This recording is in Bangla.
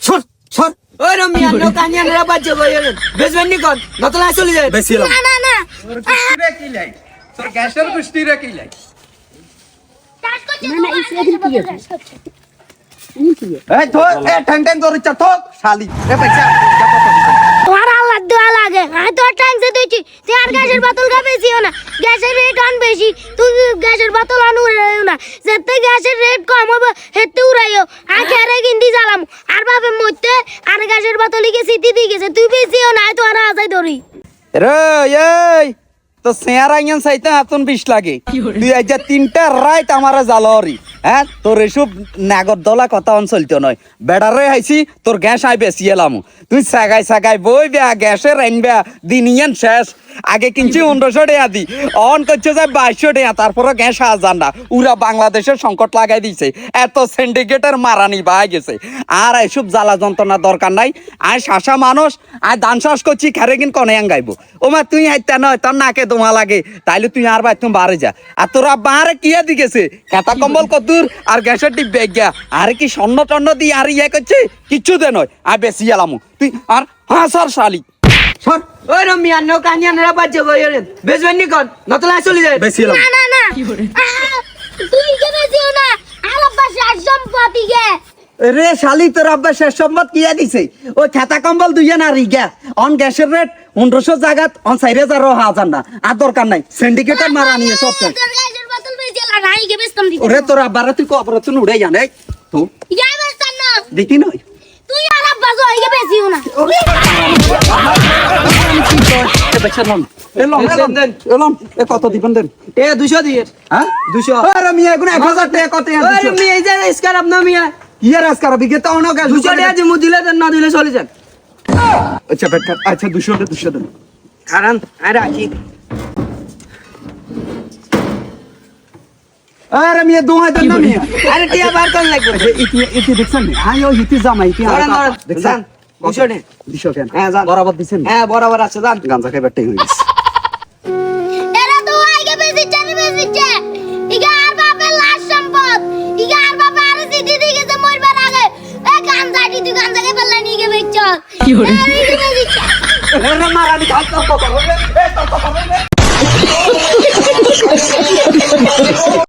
সর সর ওই রমিয়া নো কানিয়ান রা বাজে বইরে বেজবেন নি কোন নতলা চলে যায় বেশিলাম না না না কুষ্টিরে কি লাই তোর গ্যাসের কুষ্টিরে কি লাই কাজ করছে না এই তো এ ঠ্যাং ঠ্যাং করে চা তো শালি এ পয়সা তোমার আল্লাহ দোয়া লাগে আমি তো টাইমসে দিচ্ছি তুই আর গ্যাসের বোতল কা বেশিও না গ্যাসের রেট অন বেশি তুই গ্যাসের বোতল অন উড়াইও না যেতে গ্যাসের রেট কম হবে হেতে উড়াইও আর খেরে গিন্দি জ্বালাম আর বাপে মরতে আর গ্যাসের বোতলই কে সিটি দিয়ে গেছে তুই বেশিও না তো আর আজাই ধরি রে এই তো সেয়ারা ইন সাইতে আতন 20 লাগে তুই আজ 3টা রাত আমারে জ্বালরি হ্যাঁ তোর এসব নাগর দলা কথা অঞ্চলতো নয় বেড়ারে আইছি তোর গ্যাস আই বেশি এলাম তুই সাগাই সাগাই বই বে গ্যাসে রাইনবা দিনিয়ান শেষ আগে কিনছি 1500 টাকা দি অন করছে যে 2200 টাকা তারপরে গ্যাস আজান না উরা বাংলাদেশের সংকট লাগাই দিছে এত সিন্ডিকেটের মারানি বাই গেছে আর এসব জ্বালা যন্ত্রণা দরকার নাই আয় শাসা মানুষ আয় ধান চাষ করছি খারে কিন কনে আঙ্গাইবো ওমা তুই হাইতা নয় তোর নাকে দোমা লাগে তাইলে তুই আর বাইতুম বাড়ি যা আর তোরা বাহারে কিয়া দি গেছে কাটা কম্বল কদুর আর গ্যাসের ডিব্বে গিয়া আরে কি স্বর্ণ টন্ন দিয়ে আর ইয়ে করছে কিচ্ছু দে নয় আর বেশি এলাম তুই আর হ্যাঁ সর শালি সর ওই রমিয়া নো কানিয়ান রা বাজে বইরে বেজবেন নি কোন নতলা চলে যায় বেশি এলাম না না না তুই কে বেশিও না আলাপ পাশে সম্পত্তি গে রে শালি তোর আব্বা শেষ সম্মত কিয়া দিছে ওই খাতা কম্বল দুইয়া না রিগা অন গ্যাসের রেট 1500 জায়গাত অন 4000 হাজার না আর দরকার নাই সিন্ডিকেটের মারা নিয়ে সব শেষ। তোর গ্যাসের বোতল বেশি লাগাই গে বেশতাম দি ওরে তোর আব্বারা তুই কবর তুই উড়ে জানে তো ইয়া বেশতাম না দেখি নয় তুই আলাপ বাজো হইগে বেশিও না এলম এ কত দিবেন দেন এ 200 দিয়ে হ্যাঁ 200 আরে মিয়া এগুলো 1000 টাকা কত ওই টাকা রমিয়া এই যে স্কার আপনা মিয়া ইয়ার আজকার বিকে তো অনেক 200 টাকা দিমু দিলে দেন না দিলে চলে যান আচ্ছা বেটা আচ্ছা 200 দেন কারণ আরে রাখি আরে মিয়া দোয়া দেন না মিয়া আরে টিয়া বার কোন লাগবে ইতি দেখছেন হ্যাঁ ওই ইতি জামাই ইতি ধরেন ধরেন দেখছেন 200 টাকা 200 কেন হ্যাঁ, যান। বরাবর দিছেন হ্যাঁ বরাবর আছে জান গাঞ্জা খাই বেটাই হয়ে গেছে এরা তো আইগে বেশিছে না বেশিছে ইগা আর বাপের লাশ সম্পদ ইগা আর বাপে আর সিটি দিকে যে মরবার আগে এ গাঞ্জাটি তুই গাঞ্জাকে বললা নিয়ে গে বেচছ কি হরে মারানি খাল তো করবে এ তো করবে